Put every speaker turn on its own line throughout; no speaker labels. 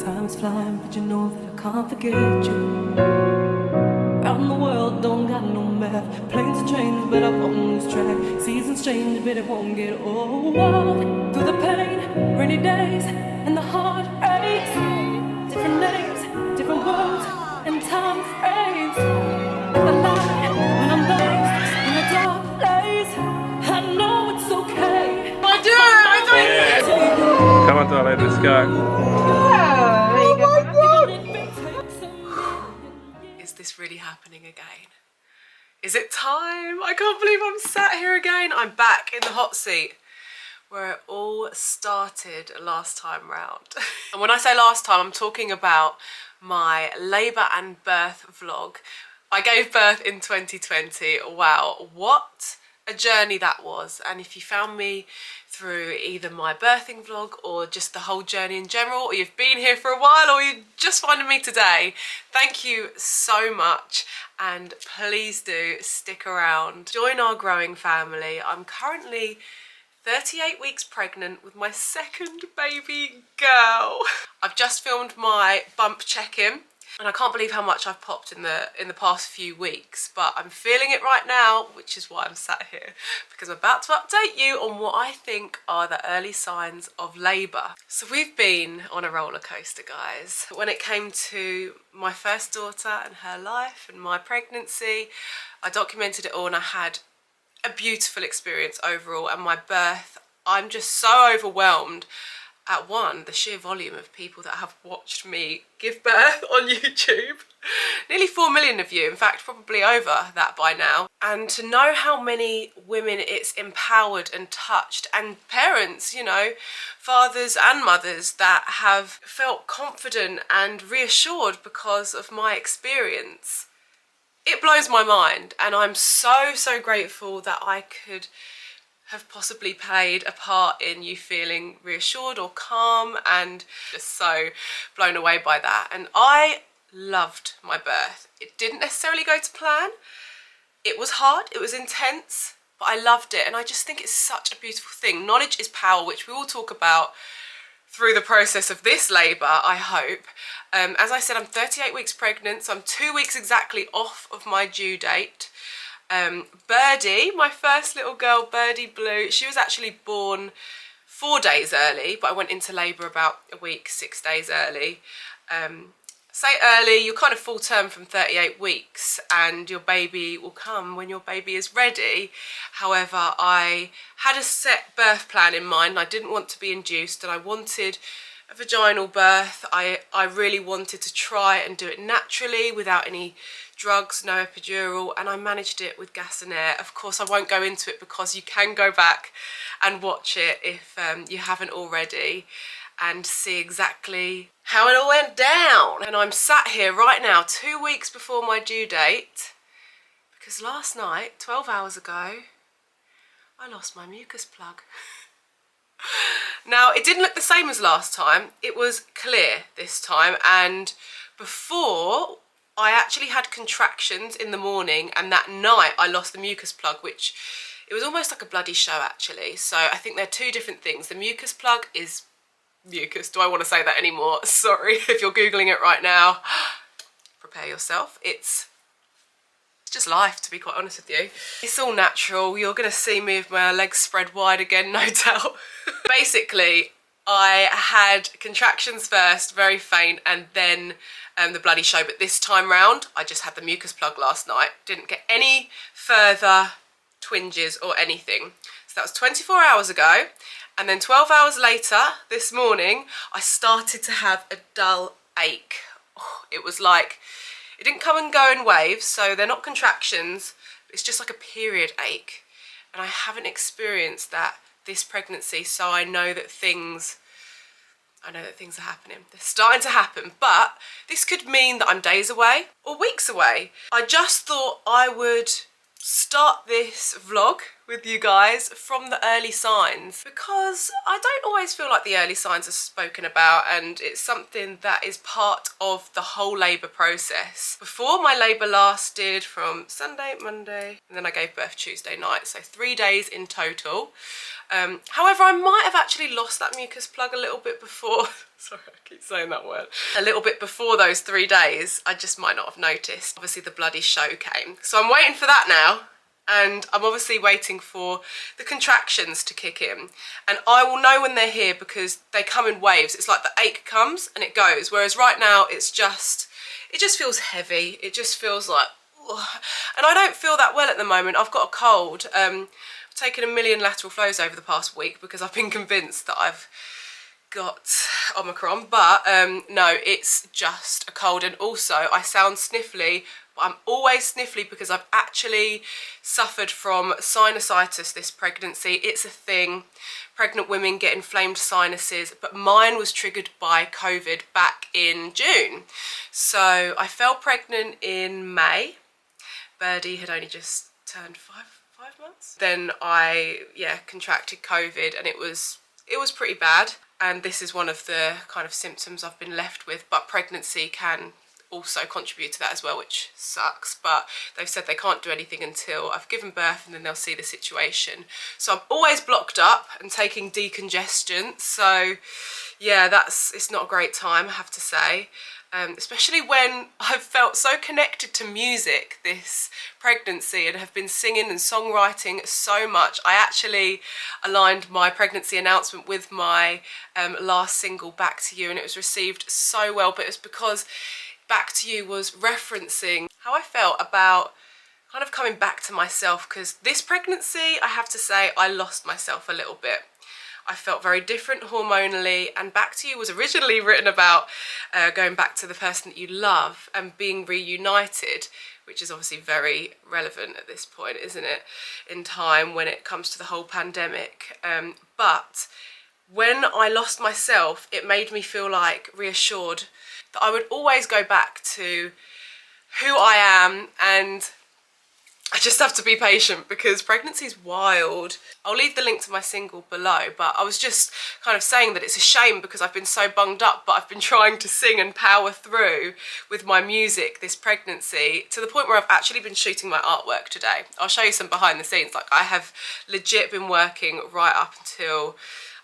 Time's flying, but you know that I can't forget you. Around the world, don't got no map. Planes and trains, but I won't lose track. Seasons change, but it won't get old. Through the pain, rainy days, and the heartaches. Different names, different worlds, and time frames. The light, when I'm lost in a dark place, I know it's okay.
Come on, darling, let's go.
Is this really happening again? Is it time? I can't believe I'm sat here again. I'm back in the hot seat where it all started last time round. And when I say last time, I'm talking about my labour and birth vlog. I gave birth in 2020. Wow, what a journey that was. And if you found me through either my birthing vlog or just the whole journey in general, or you've been here for a while, or you just finding me today, thank you so much, and please do stick around. Join our growing family. I'm currently 38 weeks pregnant with my second baby girl. I've just filmed my bump check-in, and I can't believe how much I've popped in the past few weeks, but I'm feeling it right now, which is why I'm sat here, because I'm about to update you on what I think are the early signs of labour. So we've been on a roller coaster, guys. When it came to my first daughter and her life and my pregnancy, I documented it all, and I had a beautiful experience overall. And my birth, I'm just so overwhelmed at the sheer volume of people that have watched me give birth on YouTube. Nearly 4 million of you, in fact probably over that by now. And to know how many women it's empowered and touched, and parents, you know, fathers and mothers that have felt confident and reassured because of my experience. It blows my mind, and I'm so grateful that I could have possibly played a part in you feeling reassured or calm, and just so blown away by that. And I loved my birth. It didn't necessarily go to plan. It was hard, it was intense, but I loved it, and I just think it's such a beautiful thing. Knowledge is power, which we will talk about through the process of this labour, I hope. As I said, I'm 38 weeks pregnant, so I'm 2 weeks exactly off of my due date. Birdie, my first little girl, Birdie Blue, she was actually born 4 days early, but I went into labour about a week, 6 days early. Say early, you're kind of full term from 38 weeks, and your baby will come when your baby is ready. However, I had a set birth plan in mind. I didn't want to be induced, and I wanted a vaginal birth. I really wanted to try and do it naturally without any drugs, no epidural, and I managed it with gas and air. Of course, I won't go into it because you can go back and watch it if you haven't already, and see exactly how it all went down. And I'm sat here right now 2 weeks before my due date, because last night, 12 hours ago, I lost my mucus plug. Now, it didn't look the same as last time. It was clear this time, and before, I actually had contractions in the morning, and that night I lost the mucus plug, which it was almost like a bloody show actually. So I think they're two different things. The mucus plug is mucus. Do I want to say that anymore? Sorry if you're Googling it right now. Prepare yourself. It's just life, to be quite honest with you. It's all natural. You're going to see me with my legs spread wide again, no doubt. Basically, I had contractions first, very faint, and then the bloody show. But this time round, I just had the mucus plug last night. Didn't get any further twinges or anything. So that was 24 hours ago. And then 12 hours later, this morning, I started to have a dull ache. Oh, it was like, it didn't come and go in waves, so they're not contractions. It's just like a period ache. And I haven't experienced that this pregnancy, so I know that things are happening. They're starting to happen, but this could mean that I'm days away or weeks away. I just thought I would start this vlog with you guys from the early signs, because I don't always feel like the early signs are spoken about, and it's something that is part of the whole labour process. Before, my labour lasted from Sunday, Monday, and then I gave birth Tuesday night, so 3 days in total. However, I might have actually lost that mucus plug a little bit before. Sorry, I keep saying that word. A little bit before those 3 days. I just might not have noticed. Obviously, the bloody show came. So I'm waiting for that now. And I'm obviously waiting for the contractions to kick in. And I will know when they're here because they come in waves. It's like the ache comes and it goes. Whereas right now, it just feels heavy. It just feels like, ugh. And I don't feel that well at the moment. I've got a cold. I've taken 1 million lateral flows over the past week because I've been convinced that I've got Omicron, but no, it's just a cold. And also I sound sniffly, but I'm always sniffly because I've actually suffered from sinusitis this pregnancy. It's a thing. Pregnant women get inflamed sinuses, but mine was triggered by COVID back in June. So I fell pregnant in May. Birdie had only just turned five months. Then I contracted COVID, and it was pretty bad. And this is one of the kind of symptoms I've been left with, but pregnancy can also contribute to that as well, which sucks. But they've said they can't do anything until I've given birth, and then they'll see the situation. So I'm always blocked up and taking decongestants. So yeah, it's not a great time, I have to say. Especially when I've felt so connected to music this pregnancy and have been singing and songwriting so much. I actually aligned my pregnancy announcement with my last single, Back to You, and it was received so well, but it's because Back to You was referencing how I felt about kind of coming back to myself, because this pregnancy, I have to say, I lost myself a little bit. I felt very different hormonally, and Back to You was originally written about going back to the person that you love and being reunited, which is obviously very relevant at this point, isn't it, in time when it comes to the whole pandemic. But when I lost myself, it made me feel like reassured that I would always go back to who I am, and I just have to be patient because pregnancy is wild. I'll leave the link to my single below, but I was just kind of saying that it's a shame because I've been so bunged up, but I've been trying to sing and power through with my music this pregnancy to the point where I've actually been shooting my artwork today. I'll show you some behind the scenes. Like, I have legit been working right up until,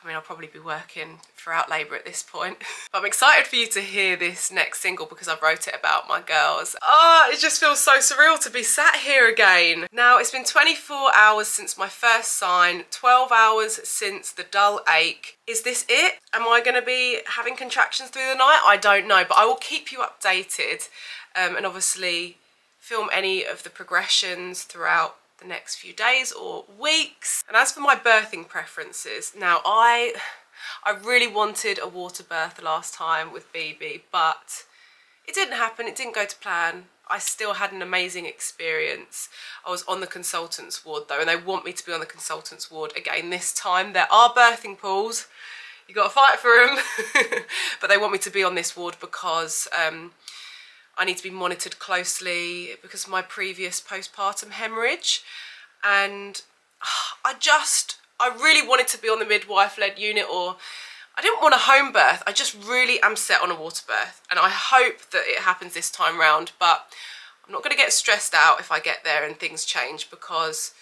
I mean, I'll probably be working throughout labour at this point. But I'm excited for you to hear this next single because I wrote it about my girls. It just feels so surreal to be sat here again. Now, it's been 24 hours since my first sign, 12 hours since the dull ache. Is this it? Am I going to be having contractions through the night? I don't know, but I will keep you updated and obviously film any of the progressions throughout the next few days or weeks. And as for my birthing preferences, now I really wanted a water birth last time with BB, but it didn't happen. It didn't go to plan. I still had an amazing experience. I was on the consultants ward though, and they want me to be on the consultants ward again this time. There are birthing pools. You got to fight for them. But they want me to be on this ward because I need to be monitored closely because of my previous postpartum hemorrhage. And I really wanted to be on the midwife-led unit, or I didn't want a home birth. I just really am set on a water birth, and I hope that it happens this time round. But I'm not going to get stressed out if I get there and things change, because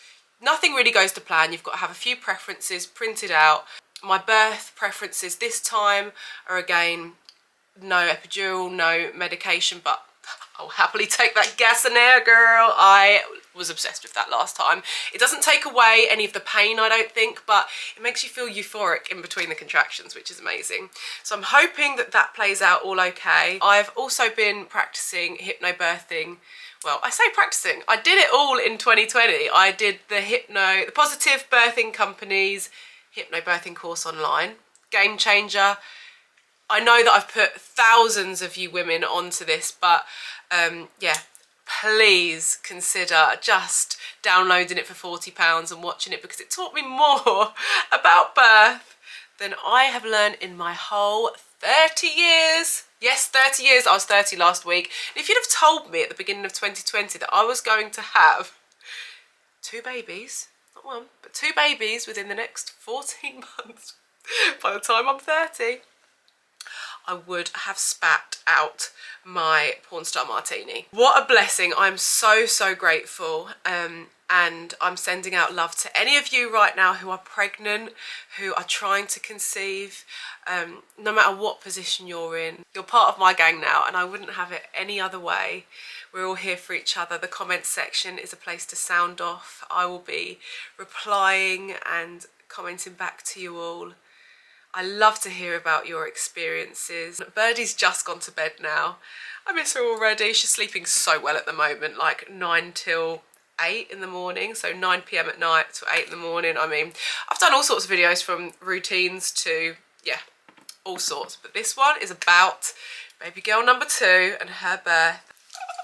nothing really goes to plan. You've got to have a few preferences printed out. My birth preferences this time are, again, no epidural, no medication, but I'll happily take that gas and air, girl. I was obsessed with that last time. It doesn't take away any of the pain, I don't think, but it makes you feel euphoric in between the contractions, which is amazing. So I'm hoping that that plays out all okay. I've also been practicing hypnobirthing. Well, I say practicing. I did it all in 2020. I did the Positive Birthing Company's hypnobirthing course online. Game changer. I know that I've put thousands of you women onto this, but yeah, please consider just downloading it for £40 and watching it, because it taught me more about birth than I have learned in my whole 30 years. Yes, 30 years. I was 30 last week. And if you'd have told me at the beginning of 2020 that I was going to have 2 babies, not one, but 2 babies within the next 14 months, by the time I'm 30, I would have spat out my porn star martini. What a blessing. I'm so, so grateful. and I'm sending out love to any of you right now who are pregnant, who are trying to conceive. No matter what position you're in, you're part of my gang now, and I wouldn't have it any other way. We're all here for each other. The comments section is a place to sound off. I will be replying and commenting back to you all. I love to hear about your experiences. Birdie's just gone to bed now. I miss her already. She's sleeping so well at the moment, like 9 till 8 in the morning, so 9 p.m. at night to 8 in the morning. I mean, I've done all sorts of videos, from routines to, yeah, all sorts, but this one is about baby girl number 2 and her birth.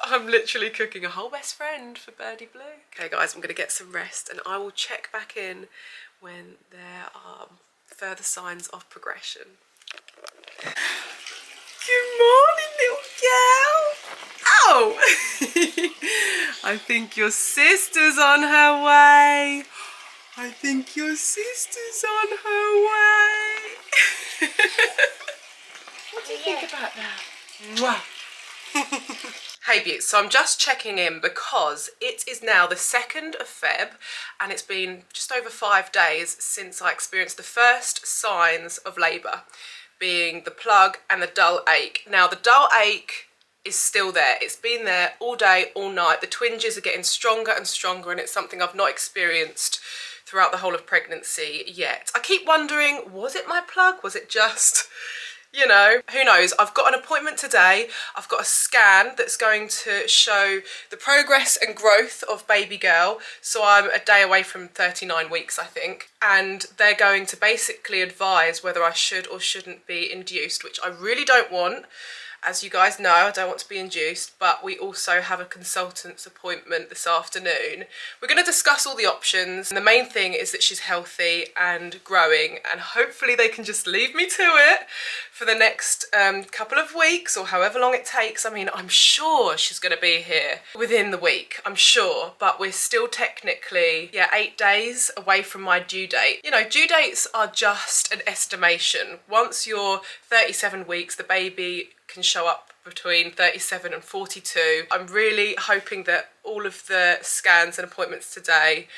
I'm literally cooking a whole best friend for Birdie Blue. Okay guys, I'm gonna get some rest and I will check back in when there are further signs of progression. Good morning, little girl. Oh, I think your sister's on her way. I think your sister's on her way. What do you think about that? Mwah. Hey beauts, so I'm just checking in because it is now the 2nd of Feb and it's been just over 5 days since I experienced the first signs of labour, being the plug and the dull ache. Now the dull ache is still there. It's been there all day, all night. The twinges are getting stronger and stronger, and it's something I've not experienced throughout the whole of pregnancy yet. I keep wondering, was it my plug? Was it just, you know, who knows? I've got an appointment today. I've got a scan that's going to show the progress and growth of baby girl. So I'm a day away from 39 weeks, I think. And they're going to basically advise whether I should or shouldn't be induced, which I really don't want. As you guys know, I don't want to be induced, but we also have a consultant's appointment this afternoon. We're going to discuss all the options. And the main thing is that she's healthy and growing, and hopefully they can just leave me to it for the next couple of weeks or however long it takes. I mean, I'm sure she's going to be here within the week, I'm sure, but we're still technically, yeah, 8 days away from my due date. You know, due dates are just an estimation. Once you're 37 weeks, the baby can show up between 37 and 42. I'm really hoping that all of the scans and appointments today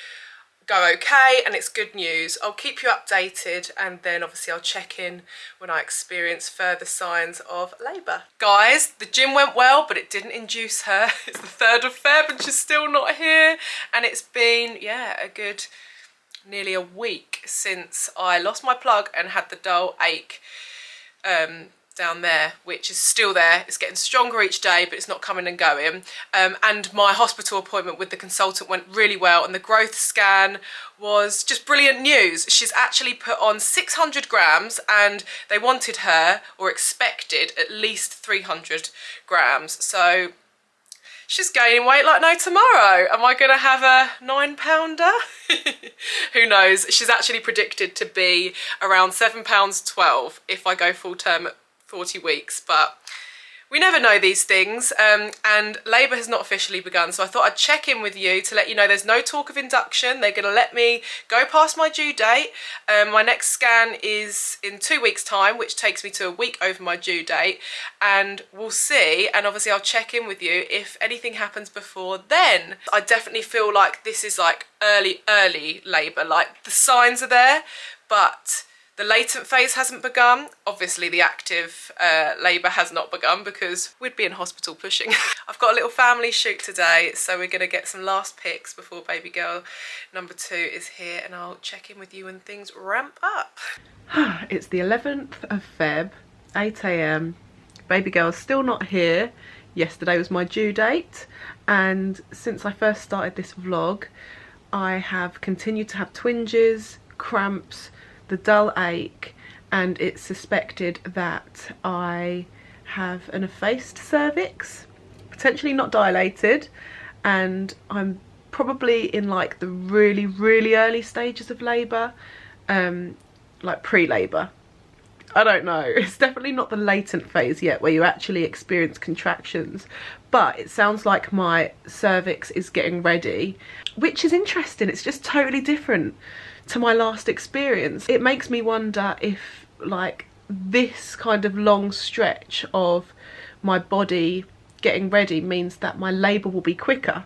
go okay and it's good news. I'll keep you updated, and then obviously I'll check in when I experience further signs of labour. Guys, the gym went well, but it didn't induce her. It's the 3rd of Feb and she's still not here, and it's been, yeah, a good nearly a week since I lost my plug and had the dull ache down there, which is still there. It's getting stronger each day, but it's not coming and going. And my hospital appointment with the consultant went really well, and the growth scan was just brilliant news. She's actually put on 600 grams and they wanted her, or expected, at least 300 grams. So she's gaining weight like no tomorrow. Am I gonna have a 9-pounder? Who knows? She's actually predicted to be around 7 pounds 12 if I go full term at 40 weeks, but we never know these things. And labour has not officially begun, so I thought I'd check in with you to let you know there's no talk of induction. They're going to let me go past my due date. My next scan is in 2 weeks time, which takes me to a week over my due date, and we'll see. And obviously I'll check in with you if anything happens before then. I definitely feel like this is like early labour, like the signs are there, but the latent phase hasn't begun. Obviously the active labour has not begun, because we'd be in hospital pushing. I've got a little family shoot today, so we're going to get some last pics before baby girl number 2 is here, and I'll check in with you when things ramp up. It's the 11th of Feb, 8 AM. Baby girl's still not here. Yesterday was my due date, and since I first started this vlog, I have continued to have twinges, cramps, the dull ache, and it's suspected that I have an effaced cervix, potentially not dilated, and I'm probably in like the really early stages of labour, like pre-labour. I don't know, it's definitely not the latent phase yet where you actually experience contractions, but it sounds like my cervix is getting ready, which is interesting. It's just totally different to my last experience. It makes me wonder if like this kind of long stretch of my body getting ready means that my labour will be quicker.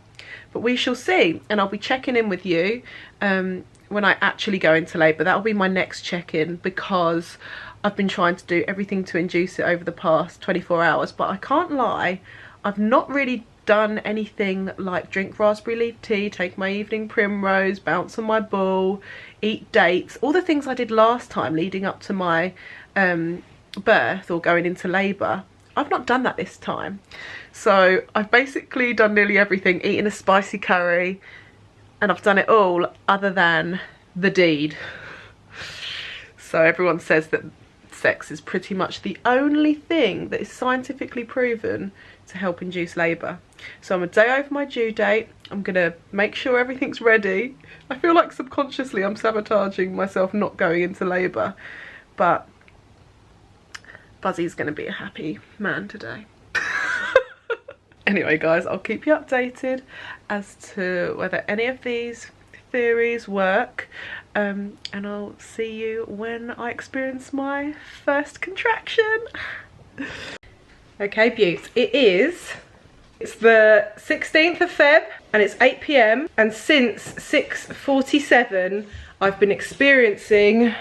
But we shall see, and I'll be checking in with you when I actually go into labour. That'll be my next check-in, because I've been trying to do everything to induce it over the past 24 hours. But I can't lie, I've not really done anything like drink raspberry leaf tea, take my evening primrose, bounce on my ball, eat dates, all the things I did last time leading up to my birth or going into labour. I've not done that this time. So I've basically done nearly everything, eaten a spicy curry, and I've done it all other than the deed. So everyone says that sex is pretty much the only thing that is scientifically proven to help induce labour. So I'm a day over my due date. I'm gonna make sure everything's ready. I feel like subconsciously I'm sabotaging myself not going into labour, but Buzzy's gonna be a happy man today. Anyway guys, I'll keep you updated as to whether any of these theories work, and I'll see you when I experience my first contraction. Okay, beaut, it's the 16th of Feb and it's 8 PM, and since 6:47 I've been experiencing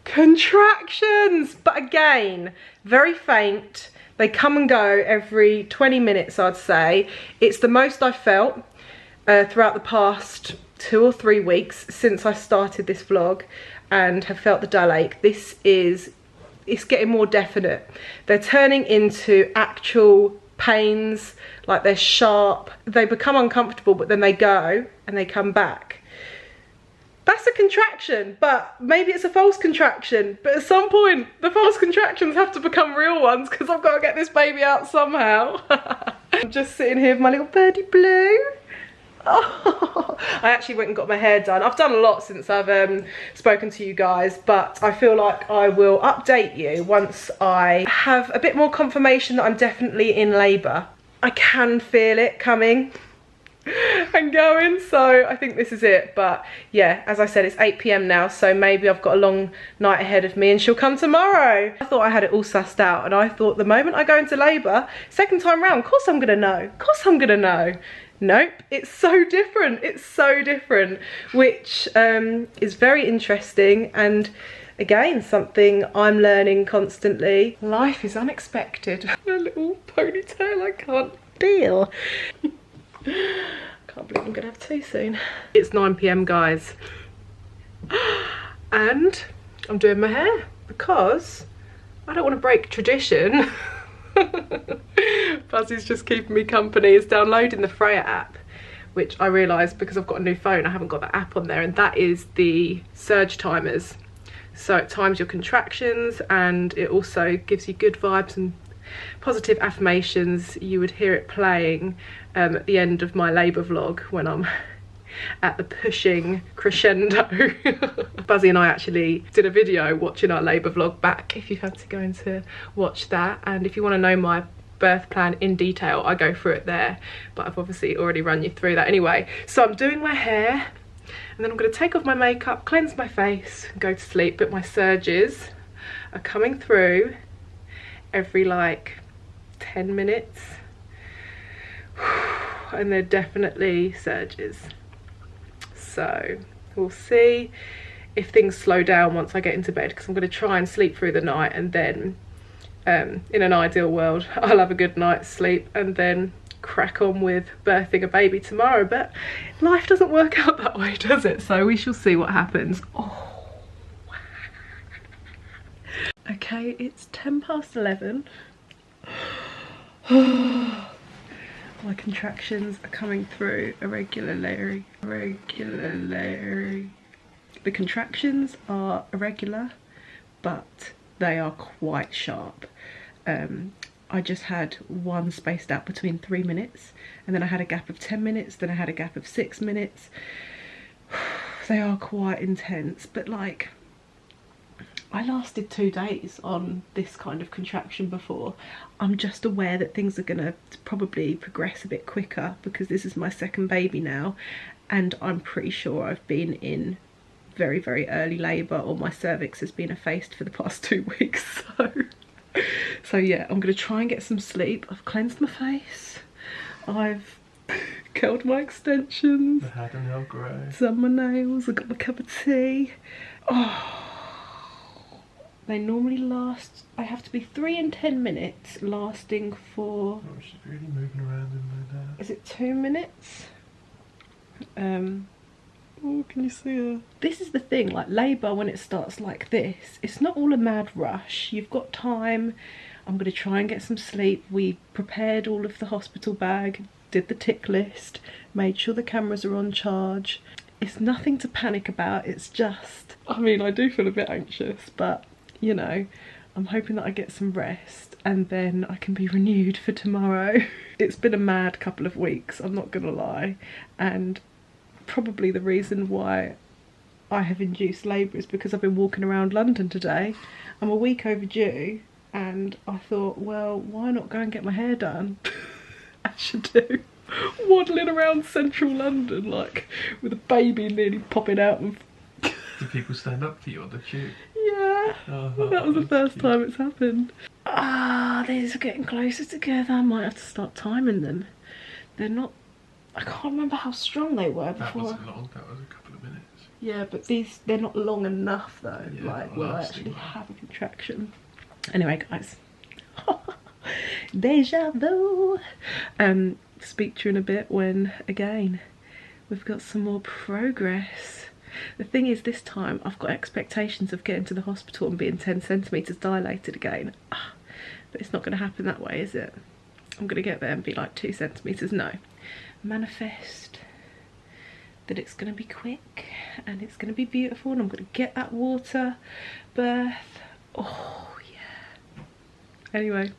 contractions, but again, very faint. They come and go every 20 minutes, I'd say. It's the most I've felt throughout the past 2 or 3 weeks since I started this vlog and have felt the dull ache. It's getting more definite. They're turning into actual pains, like they're sharp. They become uncomfortable, but then they go and they come back. That's a contraction, but maybe it's a false contraction. But at some point, the false contractions have to become real ones, because I've got to get this baby out somehow. I'm just sitting here with my little birdie blue. Oh, I actually went and got my hair done. I've done a lot since I've spoken to you guys, but I feel like I will update you once I have a bit more confirmation that I'm definitely in labour. I can feel it coming and going, so I think this is it. But yeah, as I said, it's 8 PM now, so maybe I've got a long night ahead of me and she'll come tomorrow. I thought I had it all sussed out, and I thought the moment I go into labour, second time round, of course I'm gonna know, of course I'm gonna know. Nope, it's so different, it's so different, which is very interesting, and again, something I'm learning constantly. Life is unexpected. A little ponytail I can't deal. Can't believe I'm gonna have 2 soon. It's 9 PM guys, and I'm doing my hair because I don't want to break tradition. Buzzy's just keeping me company. Is downloading the Freya app, which I realised because I've got a new phone I haven't got that app on there, and that is the surge timers. So it times your contractions, and it also gives you good vibes and positive affirmations. You would hear it playing at the end of my labour vlog when I'm at the pushing crescendo. Buzzy and I actually did a video watching our labour vlog back, if you fancy going to watch that. And if you want to know my birth plan in detail, I go through it there, but I've obviously already run you through that anyway. So I'm doing my hair, and then I'm going to take off my makeup, cleanse my face, and go to sleep. But my surges are coming through every like 10 minutes, and they're definitely surges. So we'll see if things slow down once I get into bed, because I'm going to try and sleep through the night, and then in an ideal world I'll have a good night's sleep and then crack on with birthing a baby tomorrow. But life doesn't work out that way, does it? So we shall see what happens. Oh. Okay, it's 11:10. My contractions are coming through irregularly. The contractions are irregular, but they are quite sharp. I just had one spaced out between 3 minutes, and then I had a gap of 10 minutes, then I had a gap of 6 minutes. They are quite intense, but like, I lasted 2 days on this kind of contraction before. I'm just aware that things are gonna probably progress a bit quicker because this is my second baby now, and I'm pretty sure I've been in very, very early labour, or my cervix has been effaced for the past 2 weeks. So yeah, I'm gonna try and get some sleep. I've cleansed my face, I've
Curled my extensions.
I had an Earl Grey.
Done my nails. I got my cup of tea. Oh. They normally last, I have to be 3 and 10 minutes, lasting for...
Oh, she's really moving around in there.
Is it 2 minutes? Oh, can you see her? This is the thing, like labour when it starts like this, it's not all a mad rush. You've got time. I'm going to try and get some sleep. We prepared all of the hospital bag, did the tick list, made sure the cameras are on charge. It's nothing to panic about, it's just... I mean, I do feel a bit anxious, but, you know, I'm hoping that I get some rest and then I can be renewed for tomorrow. It's been a mad couple of weeks, I'm not gonna lie, and probably the reason why I have induced labour is because I've been walking around London today. I'm a week overdue and I thought, well, why not go and get my hair done? As you do. Waddling around central London like with a baby nearly popping out of...
Do people stand up for you on the tube?
Yeah, that was the first time it's happened. Ah, these are getting closer together. I might have to start timing them. They're not... I can't remember how strong they were before.
That wasn't long, that was a couple of minutes.
Yeah, but these, they're not long enough though,
Yeah,
like where I
lasting
actually
long.
have a contraction. Anyway, guys. Deja vu. Speak to you in a bit when, again, we've got some more progress. The thing is, this time I've got expectations of getting to the hospital and being 10 centimetres dilated again. But it's not going to happen that way, is it? I'm going to get there and be like 2 centimetres. No. Manifest that it's going to be quick and it's going to be beautiful and I'm going to get that water birth. Oh, yeah. Anyway,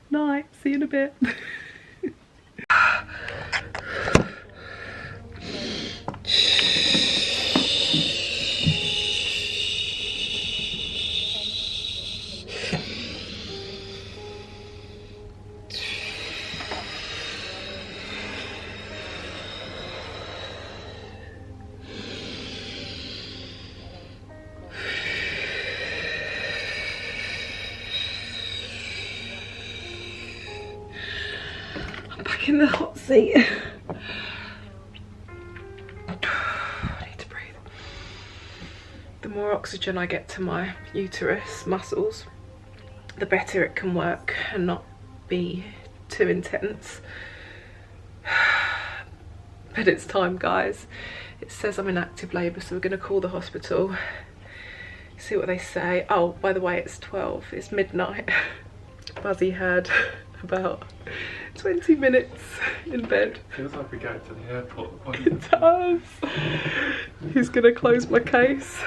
night. See you in a bit. In the hot seat. I need to breathe. The more oxygen I get to my uterus muscles, the better it can work and not be too intense. But it's time, guys. It says I'm in active labour, so we're going to call the hospital, see what they say. Oh, by the way, it's 12, it's midnight. Buzzy had about 20 minutes in bed.
Feels like we're going to the airport.
It does. He's gonna close my case.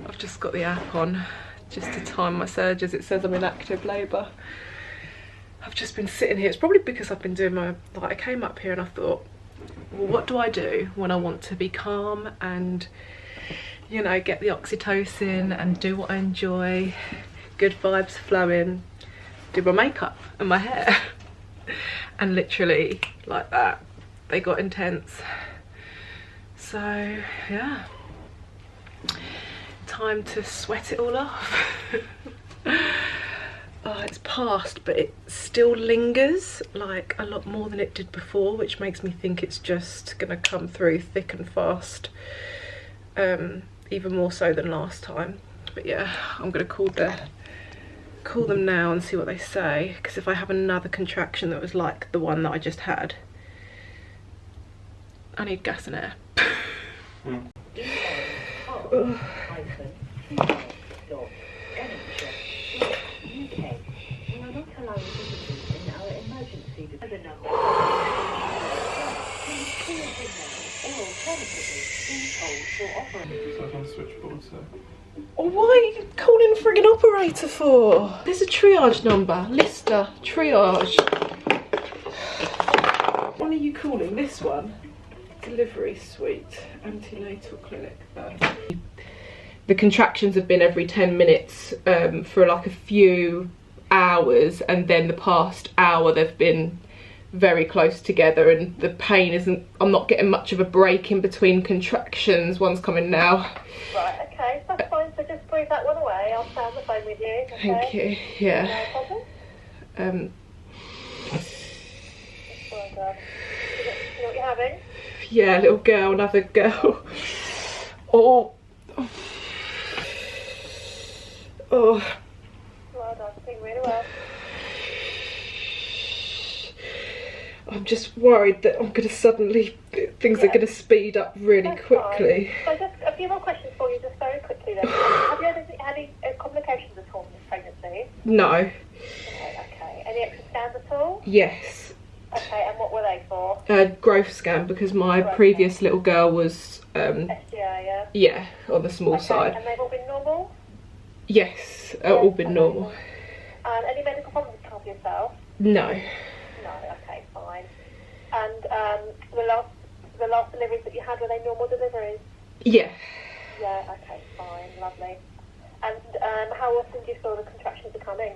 I've just got the app on just to time my surges. It says I'm in active labour. I've just been sitting here. It's probably because I've been doing my, like, I came up here and I thought, well, what do I do when I want to be calm and, you know, get the oxytocin and do what I enjoy, good vibes flowing, do my makeup and my hair. And literally like that they got intense. So yeah, time to sweat it all off. Oh, it's passed, but it still lingers like a lot more than it did before, which makes me think it's just gonna come through thick and fast, even more so than last time. But yeah, I'm gonna call them now and see what they say, because if I have another contraction that was like the one that I just had, I need gas and air. Oh, why are you calling a friggin' operator for? There's a triage number. Lister, triage. What are you calling this one? Delivery suite, antenatal clinic. The contractions have been every 10 minutes for like a few hours, and then the past hour they've been very close together, and the pain isn't, I'm not getting much of a break in between contractions. One's coming now.
Right, okay, that's fine, so just breathe that one away, I'll stay on the phone with you, okay?
Thank you, yeah.
No problem.
Um,
That's fine. God. You know what you're having?
Yeah, little girl, another girl. Oh. Oh.
Well done, doing really well.
I'm just worried that I'm going to suddenly, things are going to speed up really
That's
quickly.
fine. So just a few more questions for you, just very quickly then. Have you had any complications at all in this pregnancy?
No.
Okay. Any extra scans at all?
Yes.
Okay, and what were they for?
Growth scan, because my previous little girl was,
SGA, yeah?
yeah, on the small
Okay,
side.
and they've all been normal?
Yes, all been normal.
And any medical problems at all for yourself?
No.
No, okay, fine. And the last deliveries that you had, were they normal deliveries?
Yeah.
Yeah, okay, fine, lovely. And how often do you feel the contractions are coming?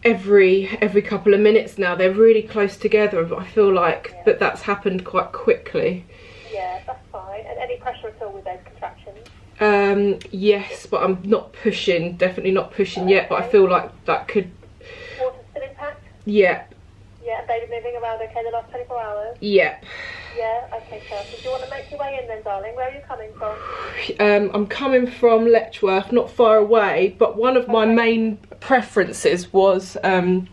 Every couple of minutes now. They're really close together, but I feel like that's happened quite quickly.
Yeah, that's fine. And any pressure at all with those contractions?
Yes, but I'm not pushing, definitely not pushing yet, but I feel like that could...
Water still intact?
Yeah.
Yeah, and baby moving around okay the last 24 hours?
Yeah.
Yeah, okay, so do you want to make your way in then, darling? Where are you coming from?
I'm coming from Letchworth, not far away, but one of my main preferences was to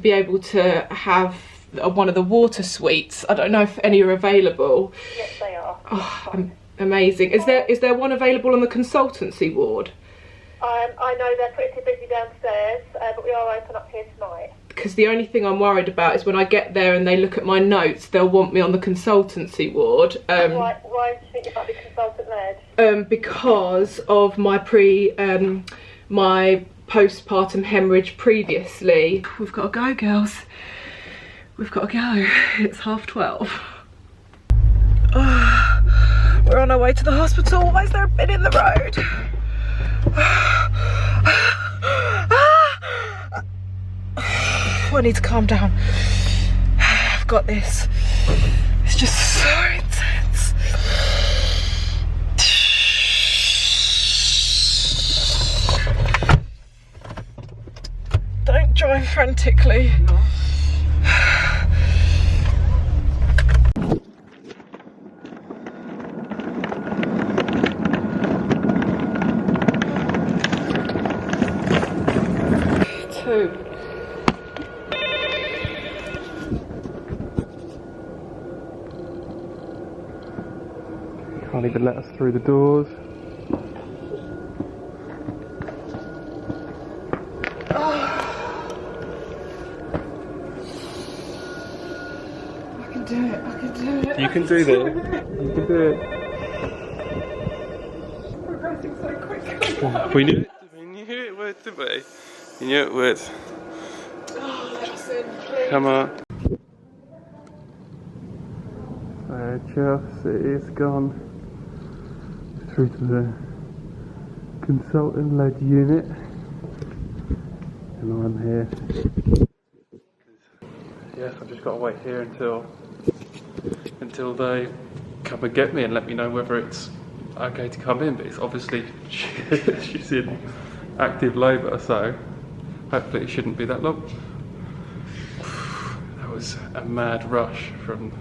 be able to have one of the water suites. I don't know if any are available.
Yes, they are.
Oh, amazing. Is there one available on the consultancy ward?
I know they're pretty busy downstairs, but we are open up here tonight.
Because the only thing I'm worried about is when I get there and they look at my notes, they'll want me on the consultancy ward.
Why do you think you might be consultant led?
Because of my my postpartum hemorrhage previously. We've got to go, girls. We've got to go. It's 12:30. We're on our way to the hospital. Why is there a bin in the road? I need to calm down. I've got this. It's just so intense. Don't drive frantically. No.
Can't even let us through the doors.
I can do it.
You can do this. You can do it.
Progressing so quickly.
We knew it. We knew it would, didn't we? We knew it would. Come on. Chelsea is gone through to the consultant-led unit, and I'm here. Yes, I've just got to wait here until they come and get me and let me know whether it's okay to come in. But it's obviously she's in active labour, so hopefully it shouldn't be that long. That was a mad rush from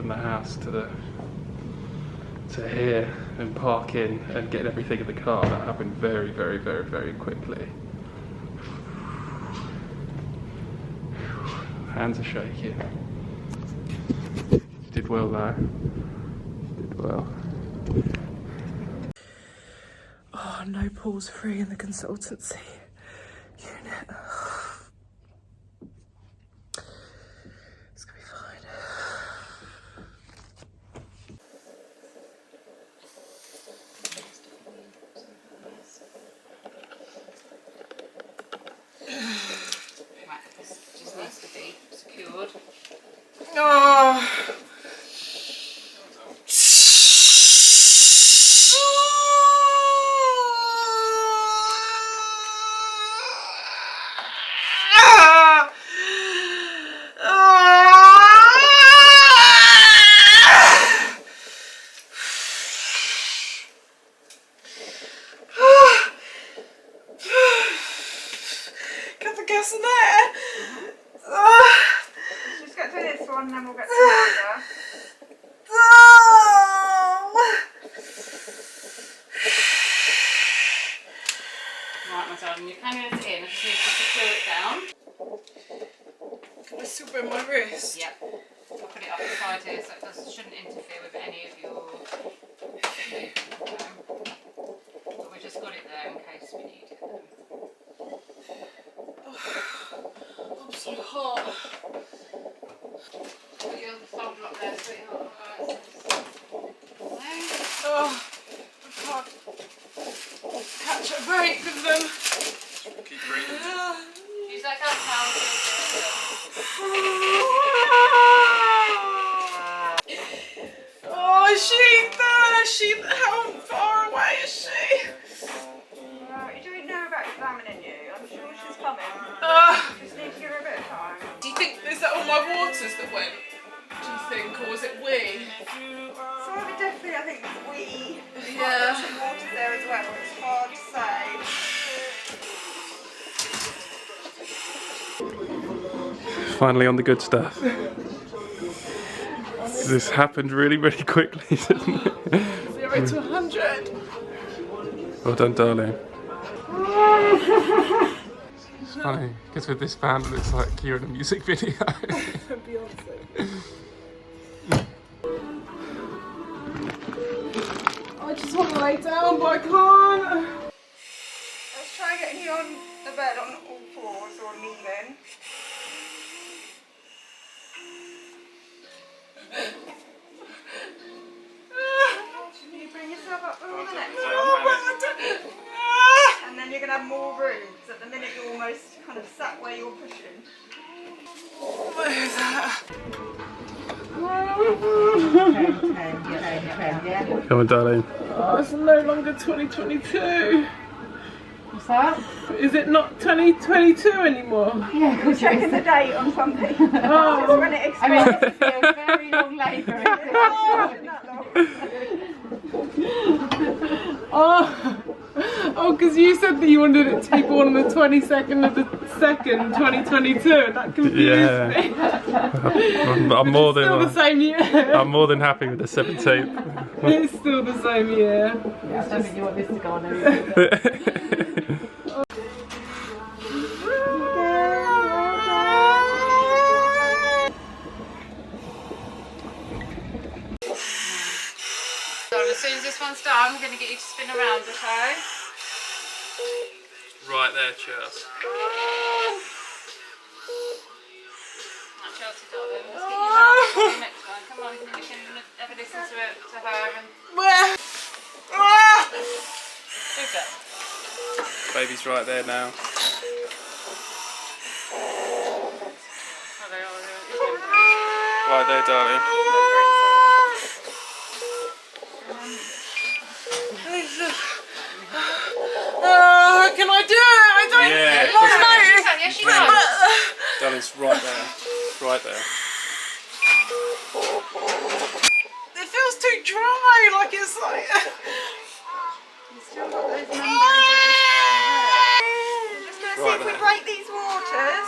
the house to here and parking and getting everything in the car. That happened very, very, very, very quickly. Hands are shaking. You did well though. You did well.
Oh, no pause free in the consultancy unit. It's gonna be fine.
Right, this just needs to be secured.
Oh. gas in there.
Just get to this one and then we'll get to the Right, my darling, you can get it in. I just need to secure it down.
Can I still bend my wrist?
Yep. I'll put it up the side here so it shouldn't interfere with any of your but we just got it there in case we need it.
I'm so hot.
Put your folder up there, sweetheart.
Oh, I can't catch a break with them.
Keep breathing.
Use that gas towel.
Oh, is she there? How far away is she?
You don't know about examining you. I'm sure she's coming. Just need to give her a bit of time.
Do you think, is that all my waters that went? Do you think, or was it we?
So I would definitely, I think we
Yeah.
some water there as well. It's hard to say.
Finally on the good stuff. This happened really, really quickly, didn't it?
0 to 100.
Well done, darling. It's funny, because with this band it looks like you're in a music video.
I just want to lay down, but I can't.
Let's try getting you on the bed on all fours or kneeling. Can you bring yourself up on the next one? And then you're going to have more room, because at the minute you're almost kind of sat where you're pushing.
What is that?
Come on, darling.
Oh, it's no longer 2022.
What's that?
Is it not 2022 anymore?
Yeah, because
Checking the date on something.
Oh.
Just when it expires.
it's a very long labour.
Oh, because you said that you wanted it to be born on the 22nd of the 2nd, 2022, and that confused me.
I'm more than
Still the same year.
I'm more than happy with the 17th.
It's still the same year.
I don't think you want this to go on there.
So as soon as this one's done, I'm going to get you to spin around, okay?
Right there, Chelsea.
Right, Chelsea, darling, let's get you around for the next one. Come on, you can have a listen to it, to her and... Good girl.
Baby's right there now. Right there, darling.
Can I do it? I don't
Yeah,
know.
Yes, you can.
Darling's right there. Right there.
It feels too dry, like it's like...
You've still got those membranes. I'm just going to see if we break these waters.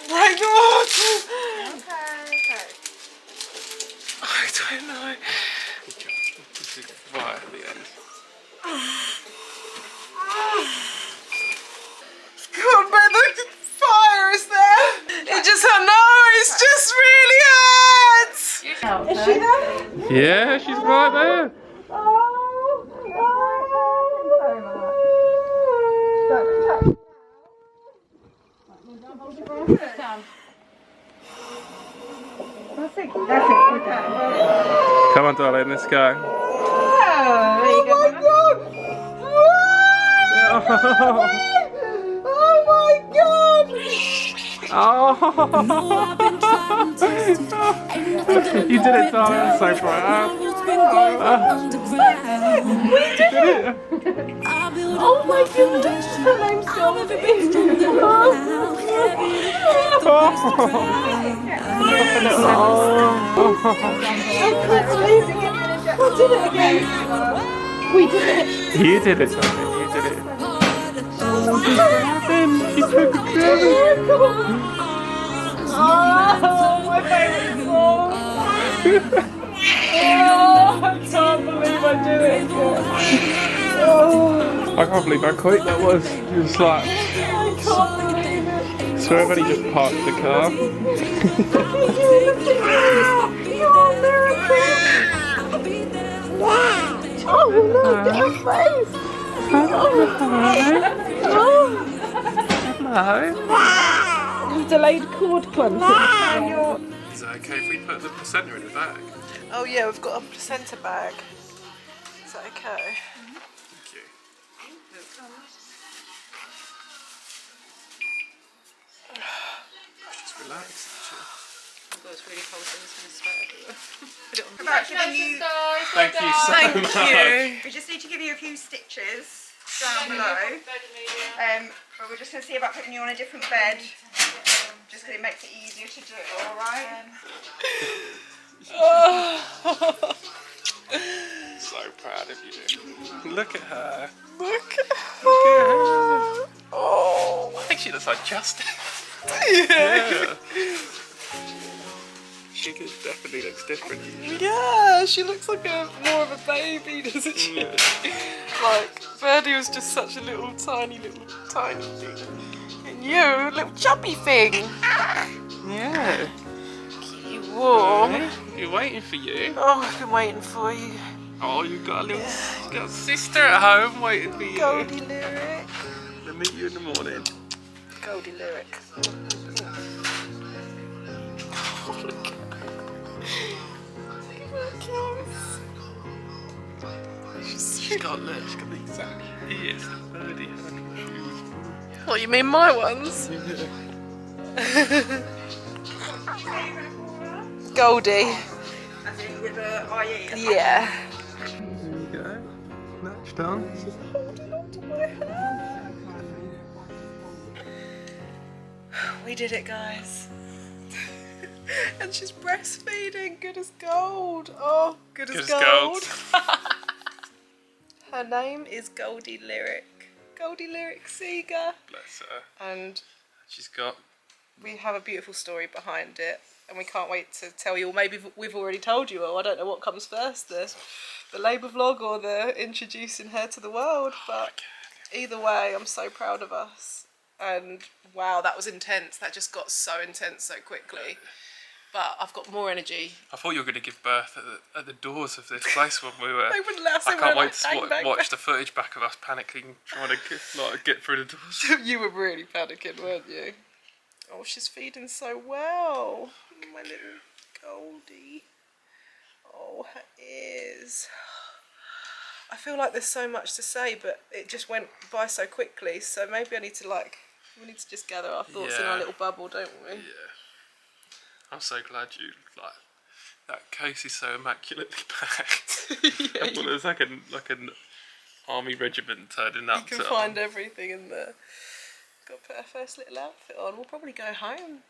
Break the water.
Okay.
I don't know.
This is right at the end.
God, but the fire is there. It just, no, it's just really hurts.
Is she there?
Yeah, she's right there. Come on, darling, let's go.
There you go.
Oh my God!
You did it, darling. I'm so proud.
Oh my goodness! Her name's Goldie.
did it again. We did it.
You did it, Tommy. You did it. Oh, she's grabbing. She took a grab.
Oh, my favourite song. Oh, I can't believe I did it again. Oh,
I can't believe how quick that was. It was like.
I can't believe it.
So I've only just parked the car.
You're a miracle. Oh, look at her face.
Hello.
There's delayed cord clamping.
Is it okay if we put the placenta in the bag?
Oh yeah, we've got a placenta bag. Is that okay?
Thank you. Just relax.
Oh god, it's really cold, so I'm just going to sweat everywhere. Put it on.
About giving you,
Thank you so
Thank
much.
you.
we just need to give you a few stitches down below. But we're just going to see about putting you on a different bed. Just because it makes it easier to do, alright?
So proud of you. Look at her.
Look at her.
Oh, I think she looks like Justin.
Yeah.
She definitely looks different.
Yeah, she looks like more of a baby, doesn't she?
Yeah.
Like, Birdie was just such a little tiny thing. And you, a little chubby thing.
Yeah.
You warm.
You're waiting for you.
Oh, I've been waiting for you.
Oh, you've got a little sister at home waiting for you.
Goldie Lyric.
I'll meet you in the morning.
Goldie Lyric. Oh, look at her.
She's got the exact ears that Birdie had.
What, you mean my ones? Goldie.
As in with the IE.
Yeah.
There you go. That's done.
We did it, guys. And she's breastfeeding, good as gold. Oh, good as gold. Her name is Goldie Lyric. Goldie Lyric Seeger.
Bless her.
And
She's got.
we have a beautiful story behind it. And we can't wait to tell you, or maybe we've already told you, or I don't know what comes first, the labour vlog or the introducing her to the world. But either way, I'm so proud of us. And wow, that was intense. That just got so intense so quickly. But I've got more energy.
I thought you were going to give birth at the doors of this place when we were.
They wouldn't let us
I
in,
can't
we were
wait
like,
to
bang, bang,
watch the footage back of us panicking, trying to get through the doors.
You were really panicking, weren't you? Oh, she's feeding so well. My little Goldie. Oh, her ears. I feel like there's so much to say, but it just went by so quickly. So maybe we need to just gather our thoughts in our little bubble, don't we?
Yeah. I'm so glad you that case is so immaculately packed.
Yeah,
Well, it's like an army regiment turning up.
you can find everything in there. Got to put our first little outfit on. We'll probably go home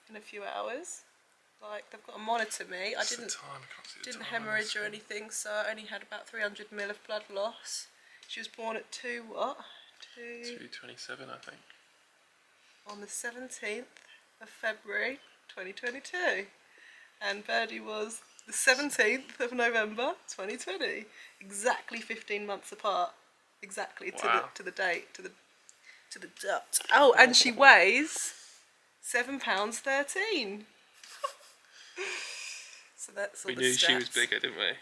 in a few hours. Like, they've got to monitor me. I didn't hemorrhage or anything, so I only had about 300 ml of blood loss. She was born at
2:27, I think.
On the 17th of February 2022. And Birdie was the 17th of November 2020. Exactly 15 months apart. Exactly to the date, to the dot. Oh, and she weighs £7.13. So that's all. We
knew she was bigger, didn't we?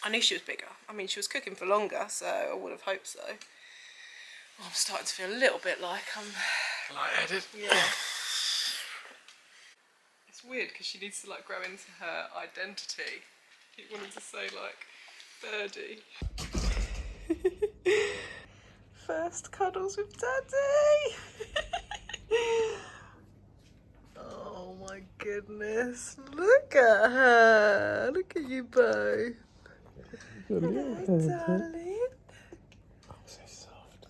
I knew she was bigger. I mean, she was cooking for longer, so I would have hoped so. Oh, I'm starting to feel a little bit like I'm
lightheaded.
Yeah. It's weird because she needs to like grow into her identity. Keep wanting to say like Birdie. First cuddles with Daddy. Oh my goodness! Look at her. Look at you both. Hello, darling.
Oh, so soft.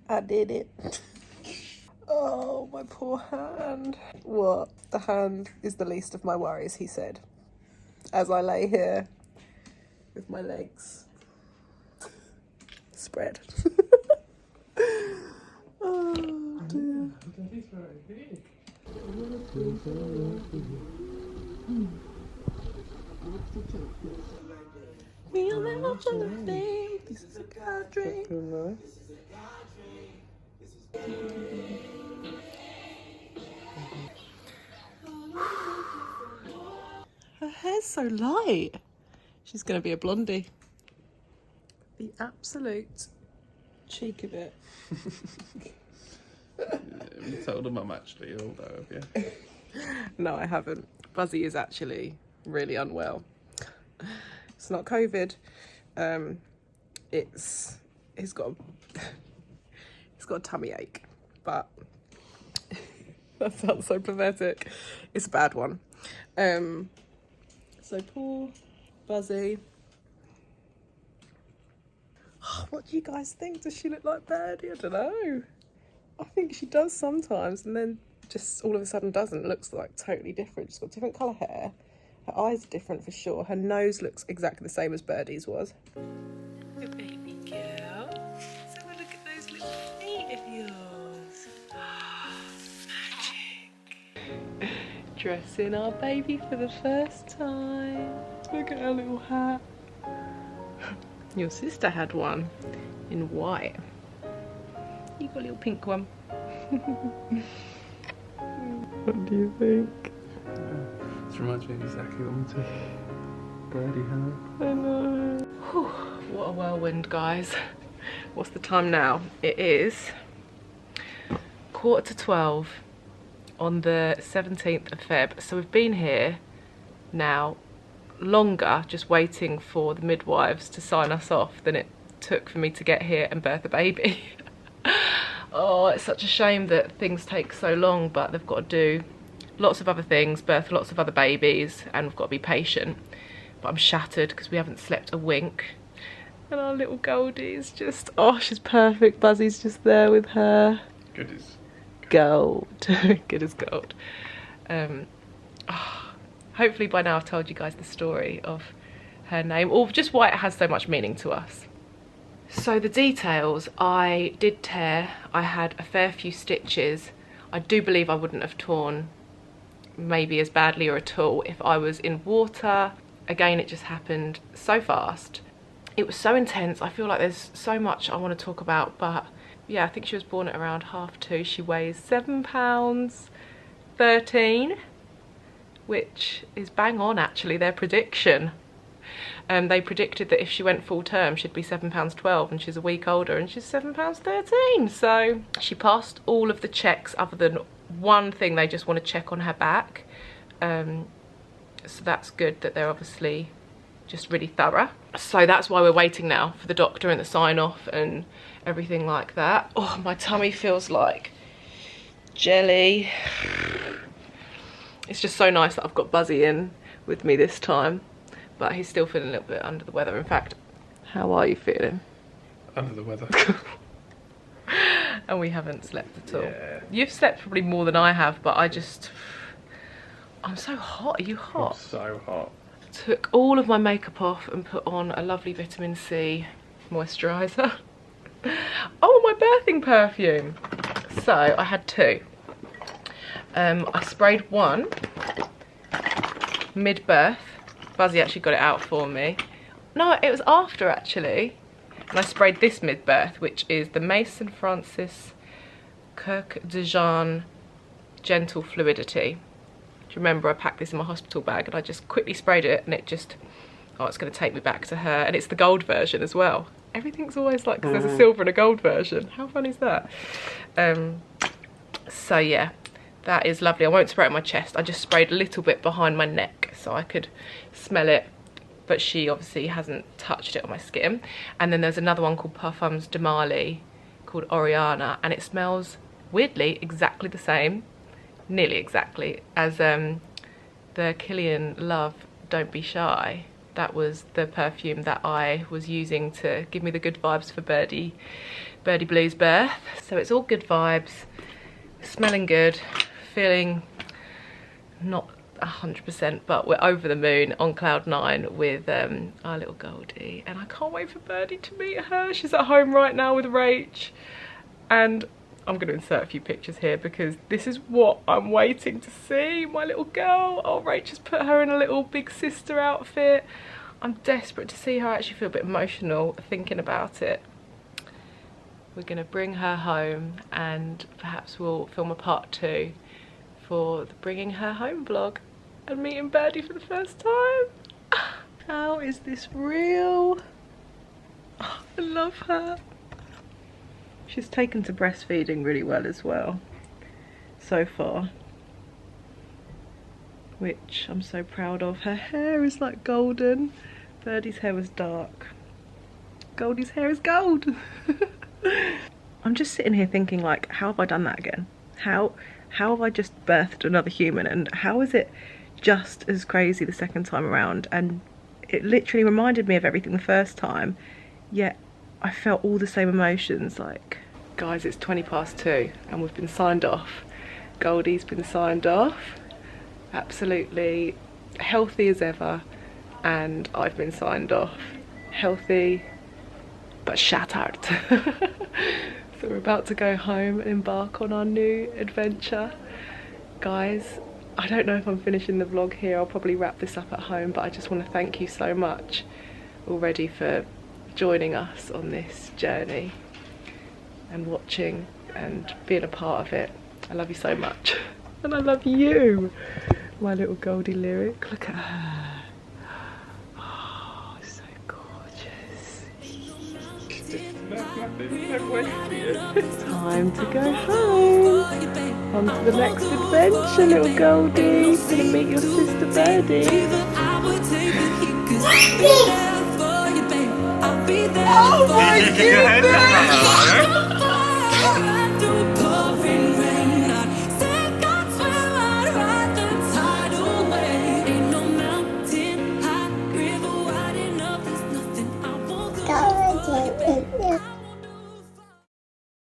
I did it. Oh, my poor hand. What? The hand is the least of my worries, he said, as I lay here with my legs spread. Oh dear. We are never gonna think this is a God dream. Her hair's so light. She's gonna be a blondie. The absolute cheek of it.
You told her mum actually, although, have you?
No, I haven't. Buzzy is actually really unwell. It's not COVID. He's got a tummy ache, but that sounds so pathetic. It's a bad one. So poor Buzzy. What do you guys think? Does she look like Birdie? I don't know. I think she does sometimes, and then just all of a sudden doesn't. Looks like totally different. She's got different colour hair. Her eyes are different for sure. Her nose looks exactly the same as Birdie's was. Your baby girl. Let's have a look at those little feet of yours. Magic. Dressing our baby for the first time. Look at her little hat. Your sister had one in white. You got a little pink one. What do you think?
This reminds me exactly what Birdie had.
I know. Whew, what a whirlwind, guys. What's the time now? It is 11:45 on the 17th of Feb. So we've been here now longer just waiting for the midwives to sign us off than it took for me to get here and birth a baby. Oh, it's such a shame that things take so long, but they've got to do lots of other things, birth lots of other babies, and we've got to be patient. But I'm shattered because we haven't slept a wink. And our little Goldie is just, oh, she's perfect. Buzzy's just there with her.
Good as
gold. Good as gold. Hopefully by now I've told you guys the story of her name, or just why it has so much meaning to us. So the details, I did tear. I had a fair few stitches. I do believe I wouldn't have torn maybe as badly or at all if I was in water. Again, it just happened so fast. It was so intense. I feel like there's so much I want to talk about, but yeah, I think she was born at around 2:30. She weighs 7 pounds 13, which is bang on actually, their prediction. They predicted that if she went full term, she'd be 7 pounds 12, and she's a week older and she's 7 pounds 13. So she passed all of the checks other than one thing they just want to check on her back. So that's good that they're obviously just really thorough. So that's why we're waiting now for the doctor and the sign off and everything like that. Oh, my tummy feels like jelly. It's just so nice that I've got Buzzy in with me this time, but he's still feeling a little bit under the weather. In fact, how are you feeling?
under the weather.
And we haven't slept at all.
Yeah.
You've slept probably more than I have, but I'm so hot. Are you hot?
I'm so hot.
Took all of my makeup off and put on a lovely vitamin C moisturiser. Oh, my birthing perfume. So I had two. I sprayed one mid-birth. Buzzy actually got it out for me. No, it was after actually. And I sprayed this mid-birth, which is the Mason Francis Clarke de Jean Gentle Fluidity. Do you remember I packed this in my hospital bag and I just quickly sprayed it and it just, oh, it's going to take me back to her. And it's the gold version as well. Everything's always like, because there's a silver and a gold version. How fun is that? So yeah, that is lovely. I won't spray it on my chest. I just sprayed a little bit behind my neck so I could smell it. But she obviously hasn't touched it on my skin. And then there's another one called Parfums de Marly called Oriana, and it smells weirdly exactly the same, nearly exactly, as the Kilian Love Don't Be Shy. That was the perfume that I was using to give me the good vibes for Birdie Blue's birth. So it's all good vibes. Smelling good, feeling not 100%, but we're over the moon, on cloud 9 with our little Goldie, and I can't wait for Birdie to meet her. She's at home right now with Rach, and I'm going to insert a few pictures here because this is what I'm waiting to see. My little girl. Oh, Rach has put her in a little big sister outfit. I'm desperate to see her. I actually feel a bit emotional thinking about it. We're going to bring her home, and perhaps we'll film a part 2 for the bringing her home vlog and meeting Birdie for the first time. How is this real? Oh, I love her. She's taken to breastfeeding really well as well, so far, which I'm so proud of. Her hair is like golden. Birdie's hair was dark. Goldie's hair is gold. I'm just sitting here thinking, like, how have I done that again? How have I just birthed another human, and how is it just as crazy the second time around? And it literally reminded me of everything the first time, yet I felt all the same emotions. Like, guys, it's 2:20 and we've been signed off. Goldie's been signed off, absolutely healthy as ever, and I've been signed off, healthy but shattered. So we're about to go home and embark on our new adventure. Guys, I don't know if I'm finishing the vlog here. I'll probably wrap this up at home, but I just want to thank you so much already for joining us on this journey and watching and being a part of it. I love you so much. And I love you, my little Goldie lyric. Look at her. Oh, so gorgeous. Time to go home. On to the next adventure, little Goldie. Gonna meet your sister Birdie.
Oh my goodness!